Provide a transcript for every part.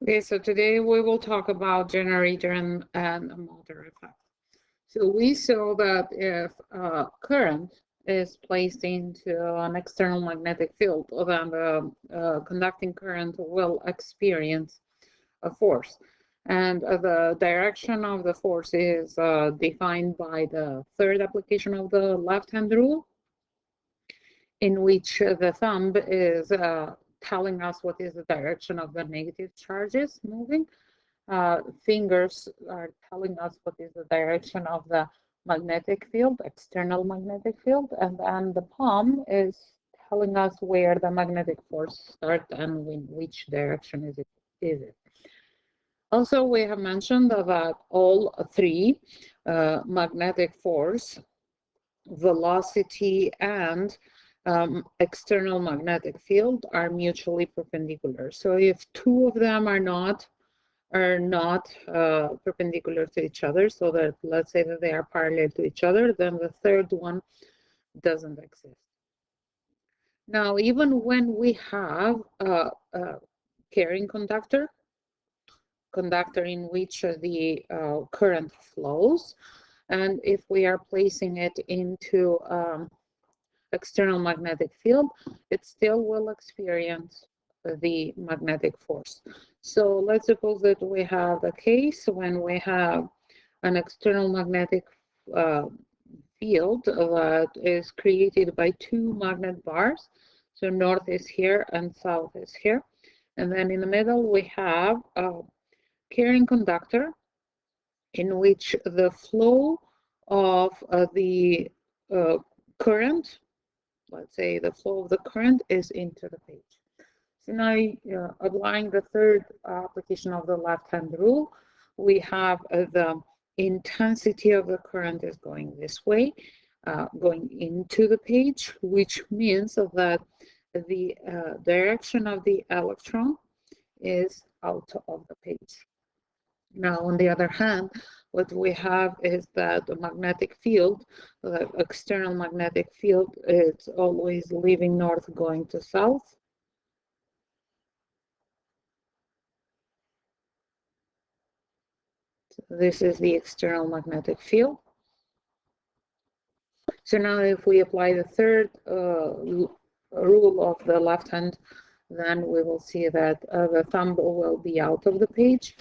Okay, so today we will talk about generator and motor effect. So we saw that if current is placed into an external magnetic field, then the conducting current will experience a force. And the direction of the force is defined by the third application of the left-hand rule, in which the thumb is telling us what is the direction of the negative charges moving. Fingers are telling us what is the direction of the magnetic field, external magnetic field, and then the palm is telling us where the magnetic force starts and in which direction is it. Also, we have mentioned that all three, magnetic force, velocity, and external magnetic field, are mutually perpendicular. So if two of them are not perpendicular to each other, so that let's say that they are parallel to each other, then the third one doesn't exist. Now, even when we have a carrying conductor in which the current flows, and if we are placing it into external magnetic field, it still will experience the magnetic force. So let's suppose that we have a case when we have an external magnetic field that is created by two magnet bars. So north is here and south is here. And then in the middle we have a carrying conductor in which the flow of the current, let's say the flow of the current, is into the page. So now, applying the third application of the left-hand rule, we have the intensity of the current is going this way, going into the page, which means that the direction of the electron is out of the page. Now, on the other hand, what we have is that the magnetic field, the external magnetic field, is always leaving north, going to south. So this is the external magnetic field. So now if we apply the third rule of the left hand, then we will see that the thumb will be out of the page.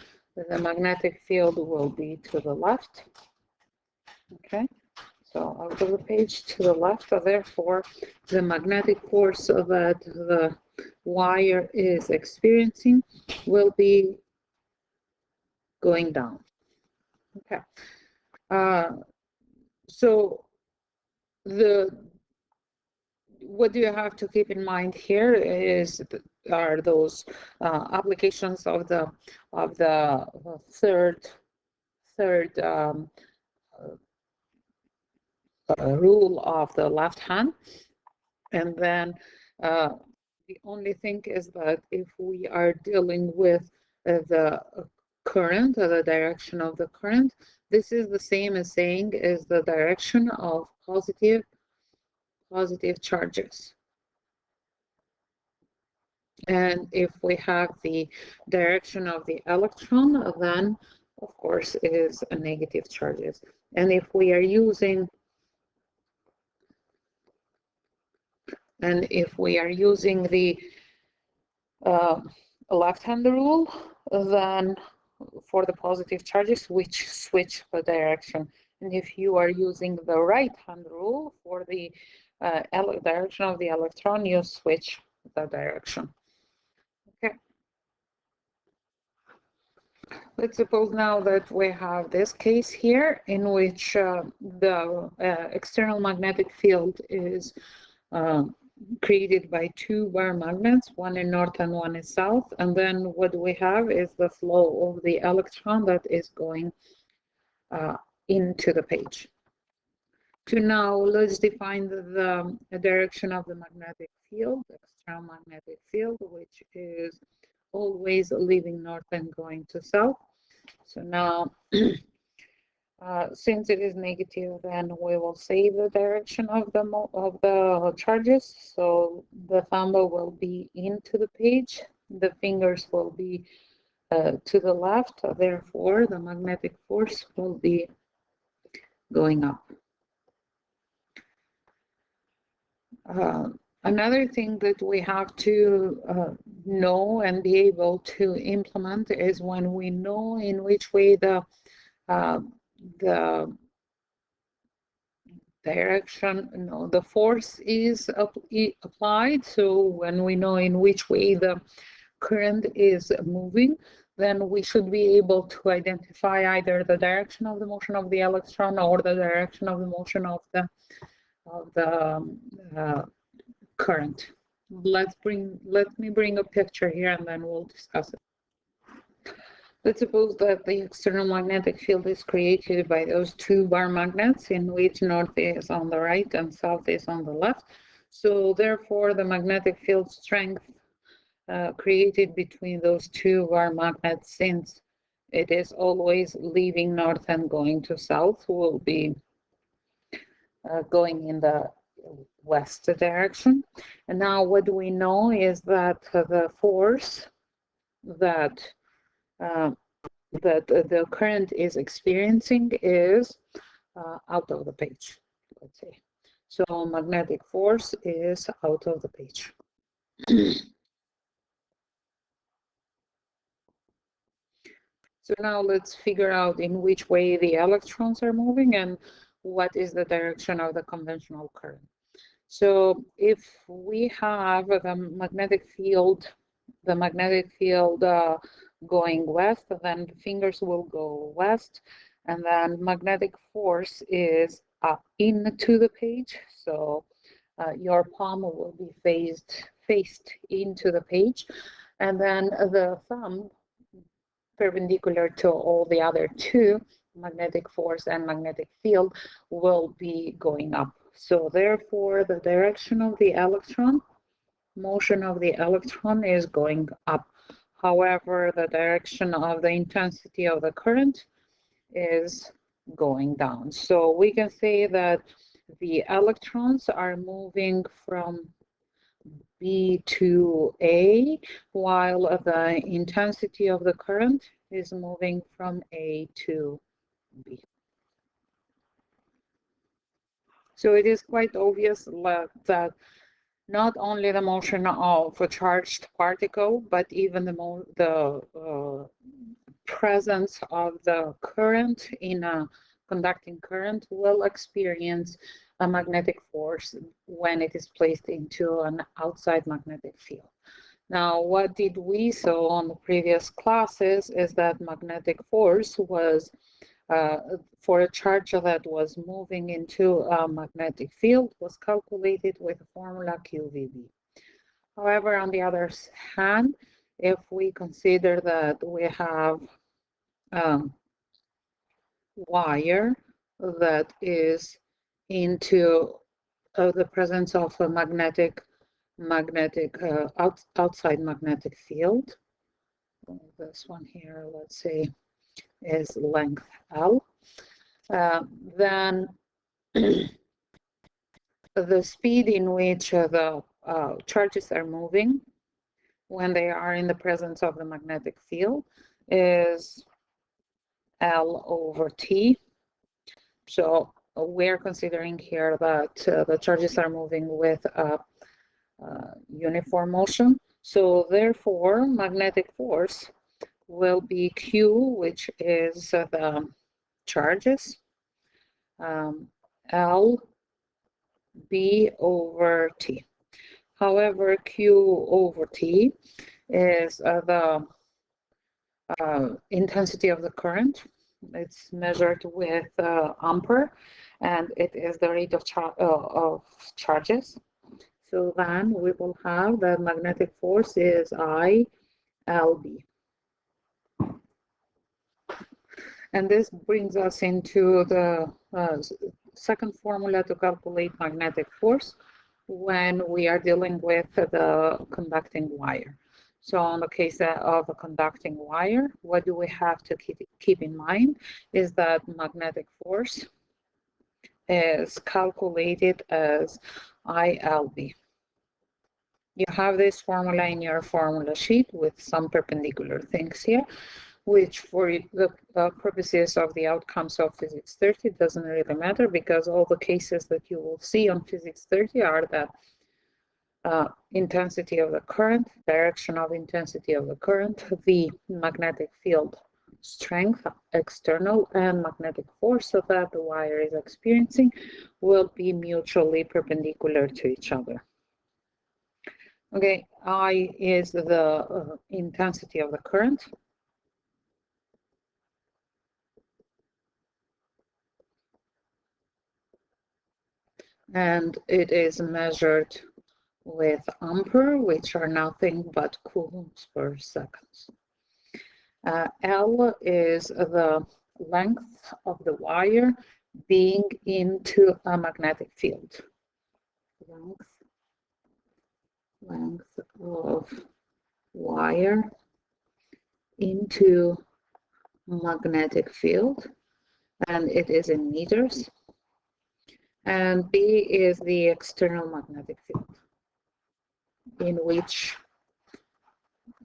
The magnetic field will be to the left. Okay, so out of the page to the left. So therefore, the magnetic force that the wire is experiencing will be going down. Okay, so what you have to keep in mind here are those applications of the third rule of the left hand, and then the only thing is that if we are dealing with the current, the direction of the current, this is the same as saying is the direction of positive charges. And if we have the direction of the electron, then of course it is a negative charges. And if we are using the left-hand rule, then for the positive charges, which switch the direction. And if you are using the right-hand rule for the direction of the electron, you switch the direction. Okay. Let's suppose now that we have this case here in which the external magnetic field is created by two bar magnets, one in north and one in south, and then what we have is the flow of the electron that is going into the page. So now let's define the direction of the magnetic field, the external magnetic field, which is always leaving north and going to south. So now since it is negative, then we will say the direction of the charges. So the thumb will be into the page, the fingers will be to the left, therefore the magnetic force will be going up. Another thing that we have to know and be able to implement is when we know in which way the direction, the force is applied. So when we know in which way the current is moving, then we should be able to identify either the direction of the motion of the electron or the direction of the motion of the current. Let me bring a picture here and then we'll discuss it. Let's suppose that the external magnetic field is created by those two bar magnets in which north is on the right and south is on the left. So therefore the magnetic field strength created between those two bar magnets, since it is always leaving north and going to south, will be going in the west direction. And now what do we know is that the force that the current is experiencing is out of the page, let's say. So magnetic force is out of the page. So now let's figure out in which way the electrons are moving and what is the direction of the conventional current. So if we have the magnetic field going west, then the fingers will go west, and then magnetic force is into the page. So your palm will be faced into the page, and then the thumb perpendicular to all the other two, magnetic force and magnetic field, will be going up. So therefore the direction of the electron, motion of the electron is going up. However, the direction of the intensity of the current is going down. So we can say that the electrons are moving from B to A, while the intensity of the current is moving from A to B. So it is quite obvious that not only the motion of a charged particle, but even the presence of the current in a conducting current will experience a magnetic force when it is placed into an outside magnetic field. Now, what did we saw on the previous classes is that magnetic force was for a charge that was moving into a magnetic field was calculated with the formula QVB. However, on the other hand, if we consider that we have wire that is into the presence of a outside magnetic field, this one here, let's say, is length L, then the speed in which the charges are moving when they are in the presence of the magnetic field is L over T. So we're considering here that the charges are moving with a uniform motion. So therefore, magnetic force will be Q, which is the charges, L B over T. However, Q over T is the intensity of the current. It's measured with ampere, and it is the rate of charges. So then we will have the magnetic force is ILB. And this brings us into the second formula to calculate magnetic force when we are dealing with the conducting wire. So in the case of a conducting wire, what do we have to keep in mind is that magnetic force is calculated as ILB. You have this formula in your formula sheet with some perpendicular things here, which for the purposes of the outcomes of Physics 30 doesn't really matter, because all the cases that you will see on Physics 30 are that intensity of the current, direction of intensity of the current, the magnetic field strength, external, and magnetic force that the wire is experiencing will be mutually perpendicular to each other. Okay, I is the intensity of the current. And it is measured with ampere, which are nothing but coulombs per second. L is the length of the wire being into a magnetic field. Length of wire into magnetic field, and it is in meters. And B is the external magnetic field in which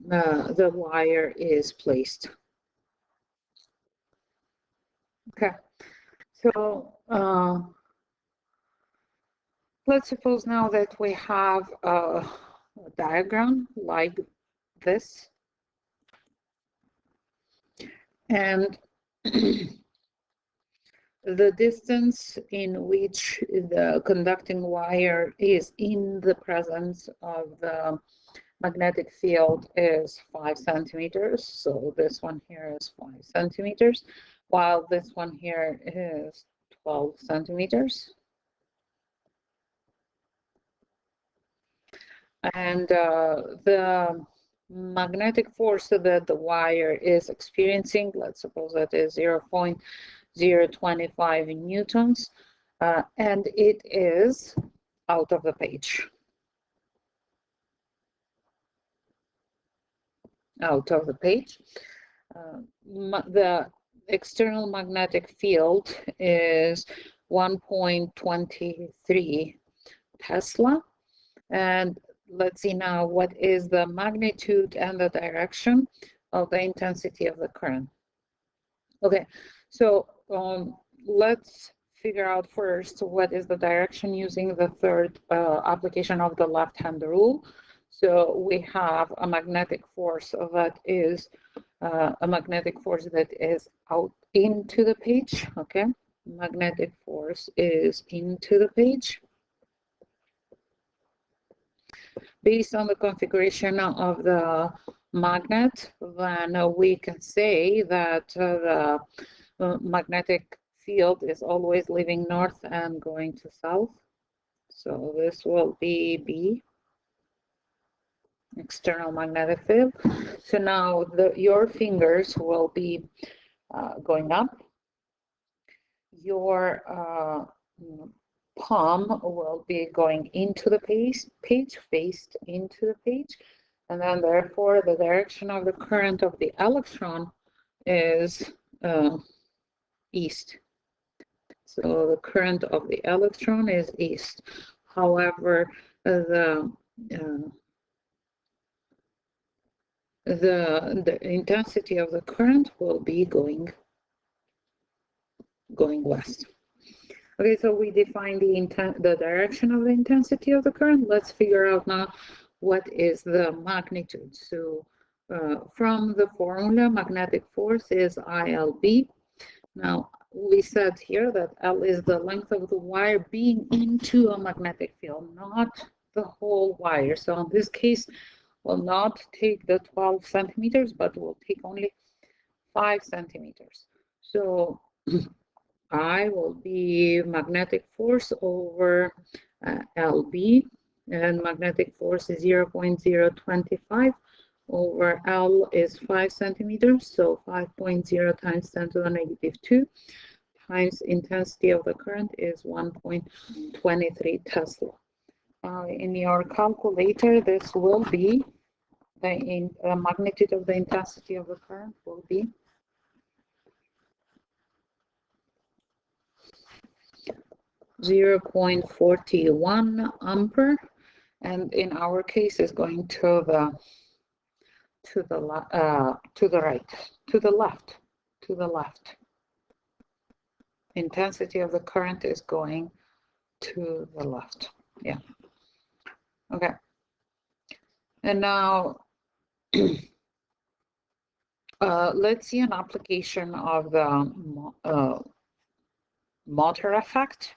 the wire is placed. Okay, so let's suppose now that we have a diagram like this, and the distance in which the conducting wire is in the presence of the magnetic field is 5 centimeters. So this one here is 5 centimeters, while this one here is 12 centimeters. And the magnetic force that the wire is experiencing, let's suppose that is 0.025 newtons, and it is out of the page. Out of the page. The external magnetic field is 1.23 Tesla. And let's see now what is the magnitude and the direction of the intensity of the current. Okay, so let's figure out first what is the direction using the third application of the left-hand rule. So we have a magnetic force that is out into the page. Okay, magnetic force is into the page. Based on the configuration of the magnet, then we can say that the magnetic field is always leaving north and going to south. So this will be B, external magnetic field. So now your fingers will be going up. Your palm will be going into the page, faced into the page, and then therefore the direction of the current of the electron is east. So the current of the electron is east. However, the intensity of the current will be going west. Okay, so we define the direction of the intensity of the current. Let's figure out now what is the magnitude. So from the formula, magnetic force is ILB. Now, we said here that L is the length of the wire being into a magnetic field, not the whole wire. So in this case, we'll not take the 12 centimeters, but we'll take only 5 centimeters. So I will be magnetic force over LB, and magnetic force is 0.025 over L is 5 centimeters, so 5.0 times 10 to the negative 2 times intensity of the current is 1.23 Tesla. In your calculator, this will be the magnitude of the intensity of the current will be 0.41 ampere, and in our case is going to the right, to the left. Intensity of the current is going to the left. Yeah. Okay. And now let's see an application of the motor effect.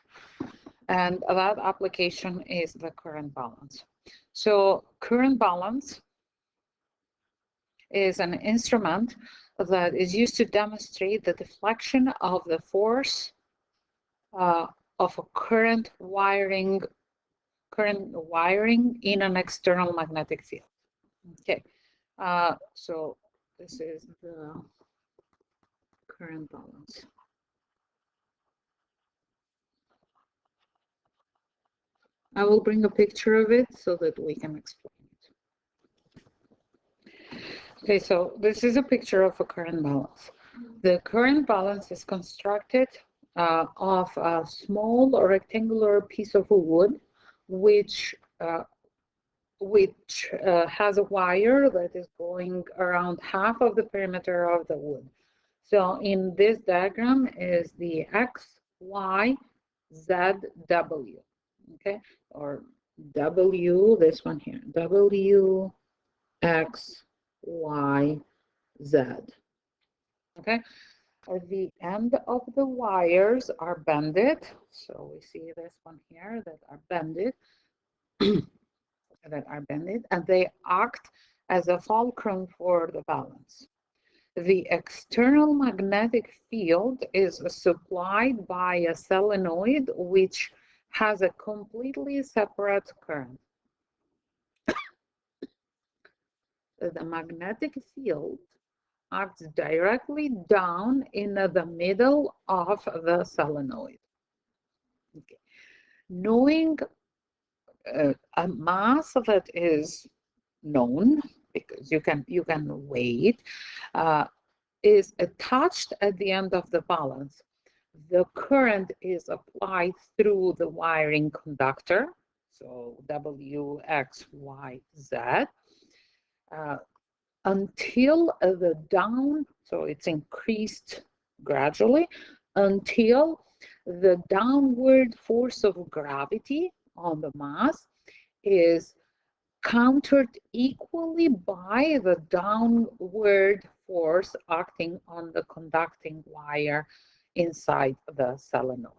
And that application is the current balance. So current balance is an instrument that is used to demonstrate the deflection of the force of a current wiring in an external magnetic field. Okay, so this is the current balance. I will bring a picture of it so that we can explain it. Okay, so this is a picture of a current balance. The current balance is constructed of a small rectangular piece of wood, which has a wire that is going around half of the perimeter of the wood. So in this diagram is the X, Y, Z, W, okay, or W, this one here, W, X, Y, Z, okay. At the end of the wires are bended, so we see this one here that are bended, and they act as a fulcrum for the balance. The external magnetic field is supplied by a solenoid which has a completely separate current. The magnetic field acts directly down in the middle of the solenoid. Okay. Knowing a mass that is known, because you can weigh it, is attached at the end of the balance. The current is applied through the wiring conductor, so W, X, Y, Z, until the down, so it's increased gradually, until the downward force of gravity on the mass is countered equally by the downward force acting on the conducting wire inside the solenoid.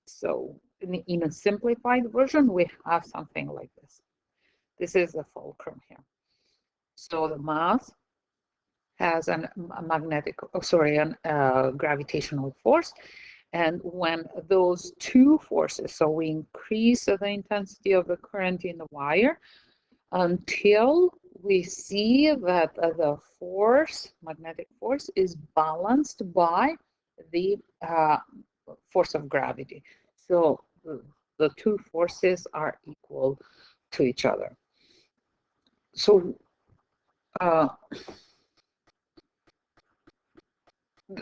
So in a simplified version, we have something like this. This is the fulcrum here. So the mass has a gravitational force. And when those two forces, so we increase the intensity of the current in the wire until we see that the force, magnetic force, is balanced by the force of gravity. So the two forces are equal to each other. So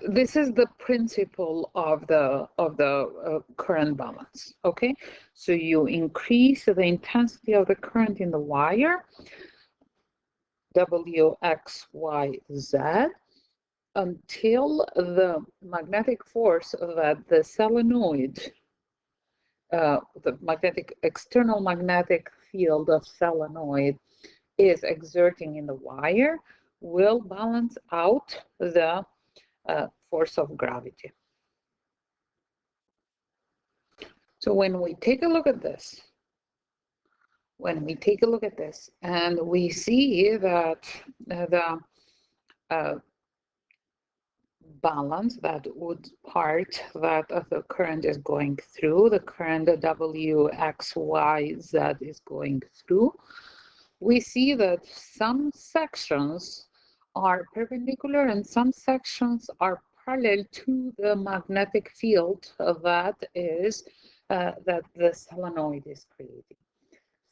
this is the principle of the current balance. Okay, so you increase the intensity of the current in the wire, W, X, Y, Z, until the magnetic force that the solenoid, the external magnetic field of solenoid is exerting in the wire will balance out the force of gravity. So when we take a look at this, and we see that the balance, that wood part that the current is going through, the current W, X, Y, Z is going through, we see that some sections are perpendicular and some sections are parallel to the magnetic field that is that the solenoid is creating.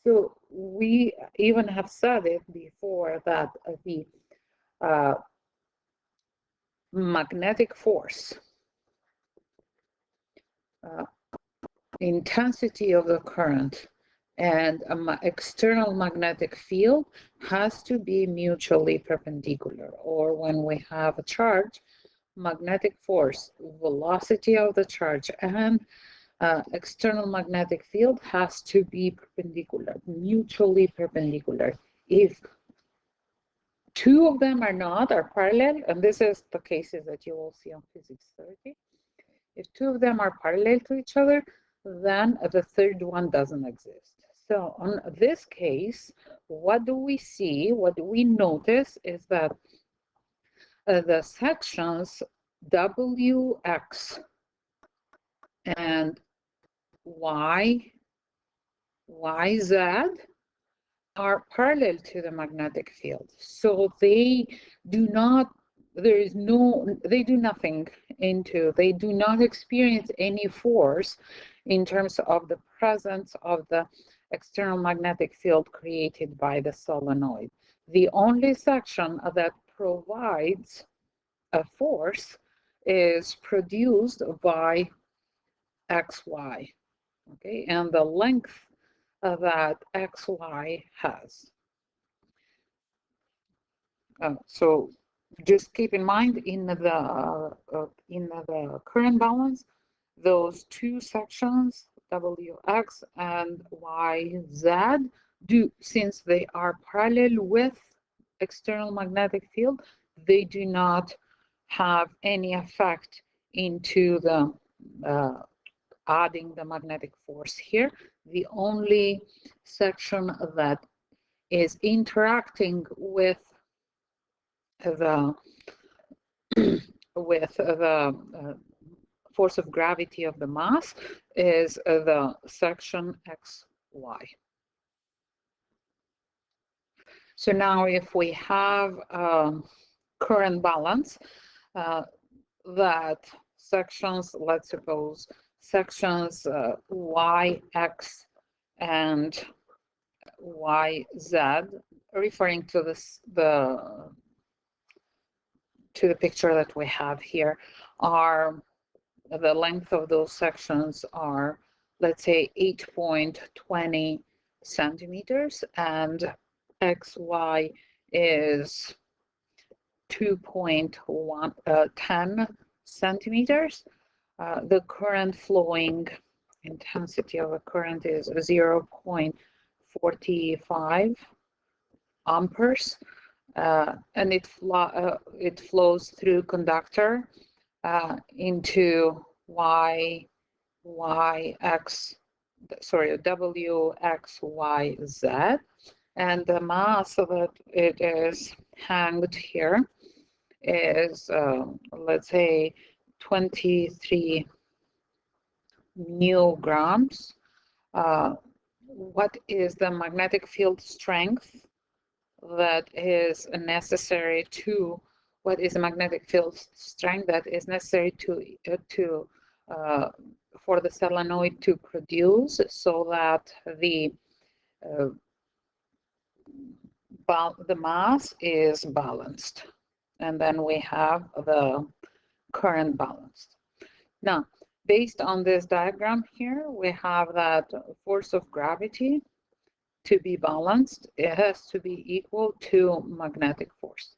So we even have said it before that the magnetic force, intensity of the current, and an external magnetic field has to be mutually perpendicular. Or when we have a charge, magnetic force, velocity of the charge, and external magnetic field has to be perpendicular, mutually perpendicular. If two of them are parallel, and this is the cases that you will see on physics 30, if two of them are parallel to each other, then the third one doesn't exist. So on this case, what do we see? What do we notice is that the sections WX and YZ are parallel to the magnetic field. So they do not, they do nothing they do not experience any force in terms of the presence of the external magnetic field created by the solenoid. The only section that provides a force is produced by XY, okay, and the length that XY has. So just keep in mind in the current balance, those two sections, WX and YZ, since they are parallel with external magnetic field, they do not have any effect into the adding the magnetic force here. The only section that is interacting with the force of gravity of the mass is the section XY. So now if we have current balance, that sections, let's suppose sections YX and YZ, referring to the picture that we have here, are the length of those sections are, let's say, 8.20 centimeters, and XY is 2.10 centimeters. The current flowing intensity of the current is 0.45 amperes, and it flows through conductor into WXYZ, and the mass that it is hanged here is, let's say, 23 newgrams. What is the magnetic field strength that is necessary to, what is the magnetic field strength that is necessary for the solenoid to produce, so that the mass is balanced, and then we have the current balanced. Now, based on this diagram here, we have that force of gravity to be balanced, it has to be equal to magnetic force.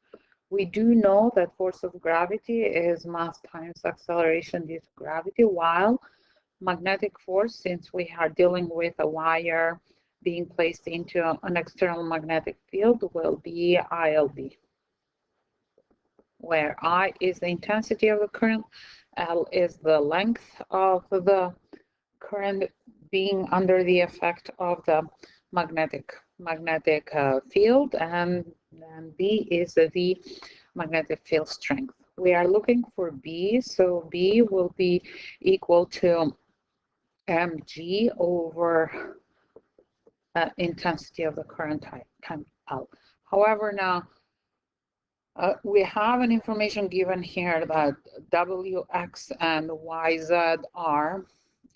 We do know that force of gravity is mass times acceleration due to gravity, while magnetic force, since we are dealing with a wire being placed into an external magnetic field, will be ILB, where I is the intensity of the current, L is the length of the current being under the effect of the magnetic field, and B is the magnetic field strength. We are looking for B, so B will be equal to mg over intensity of the current times L. However, now we have an information given here that WX and YZ are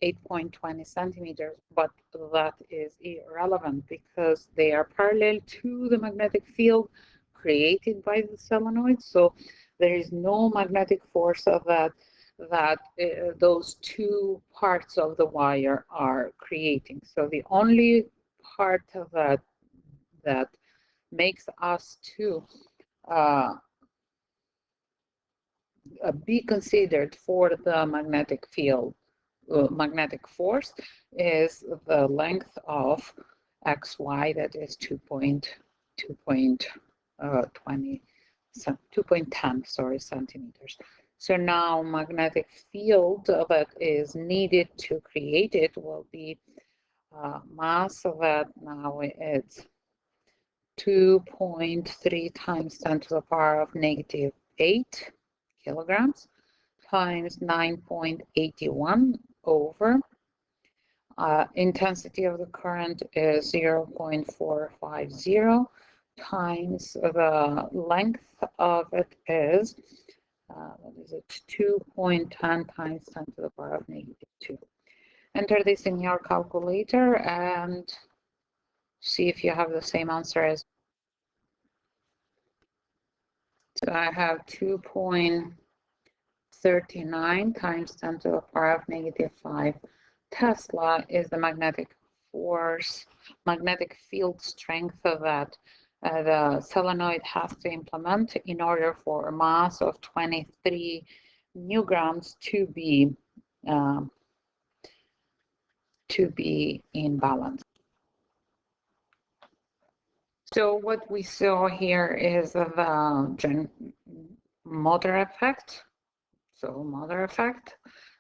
8.20 centimeters, but that is irrelevant because they are parallel to the magnetic field created by the solenoid. So there is no magnetic force of that those two parts of the wire are creating. So the only part that makes us to be considered for the magnetic field, magnetic force, is the length of xy, that is 2.10 centimeters. So now magnetic field that is needed to create it will be mass that now it's 2.3 times 10 to the power of negative 8 kilograms times 9.81 over intensity of the current is 0.450 times the length of it is what is it, 2.10 times 10 to the power of negative 2. Enter this in your calculator and see if you have the same answer as. So I have 2.39 times 10 to the power of negative 5 Tesla is the magnetic force, magnetic field strength that the solenoid has to implement in order for a mass of 23 newgrams to be in balance. So what we saw here is the motor effect. So motor effect,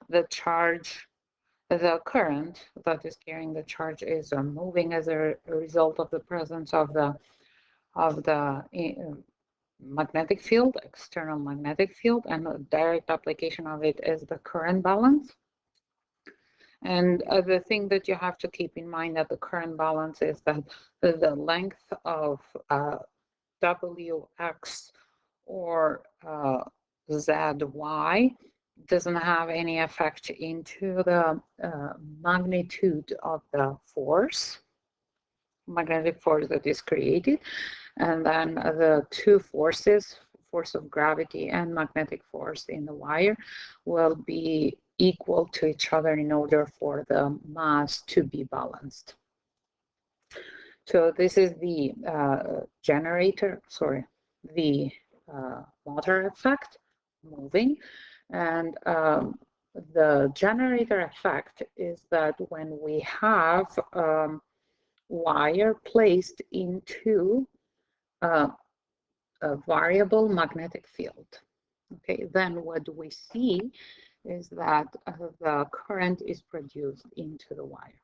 the charge, the current that is carrying the charge is moving as a result of the presence of the magnetic field, external magnetic field, and a direct application of it is the current balance. And the thing that you have to keep in mind that the current balance is that the length of Wx or Zy doesn't have any effect into the magnitude of the force, magnetic force that is created. And then the two forces, force of gravity and magnetic force in the wire, will be equal to each other in order for the mass to be balanced. So this is the the motor effect moving. And the generator effect is that when we have wire placed into a variable magnetic field, okay, then what we see is that the current is produced into the wire.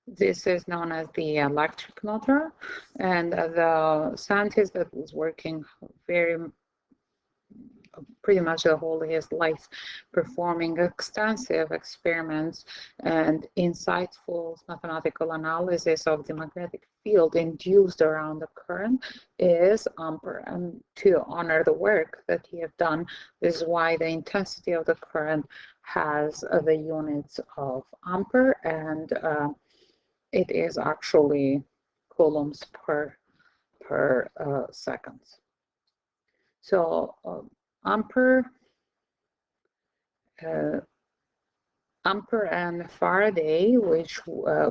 This is known as the electric motor, and the scientist that was working pretty much the whole of his life performing extensive experiments and insightful mathematical analysis of the magnetic field induced around the current is Ampere. And to honor the work that he have done, this is why the intensity of the current has the units of Ampere, and it is actually coulombs per seconds. So Ampere and Faraday, which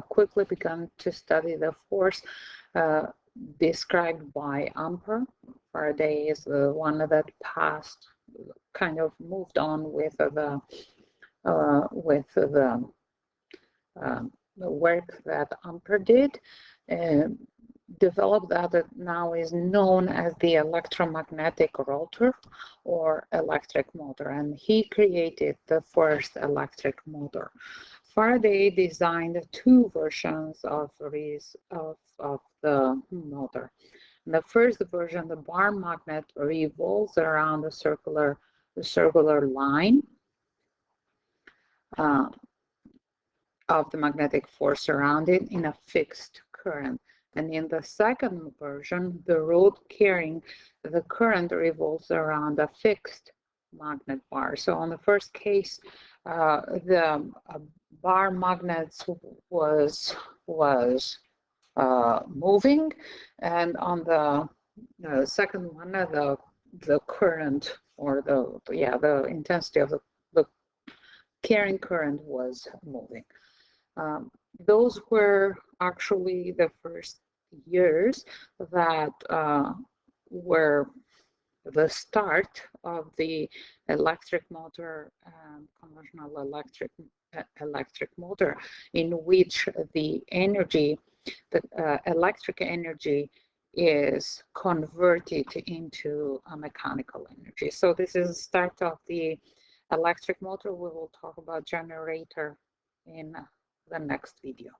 quickly began to study the force described by Ampere. Faraday is the one that passed, kind of moved on with the work that Ampere did. Developed that now is known as the electromagnetic rotor or electric motor, and he created the first electric motor. Faraday designed two versions of the motor. In the first version, the bar magnet revolves around the circular line of the magnetic force around it in a fixed current. And in the second version, the rod carrying the current revolves around a fixed magnet bar. So on the first case, the bar magnets was moving, and on the second one, the current or the intensity of the carrying current was moving. those were actually the first years that were the start of the electric motor, conventional electric motor, in which the energy, the electric energy, is converted into a mechanical energy. So this is the start of the electric motor. We will talk about generator in the next video.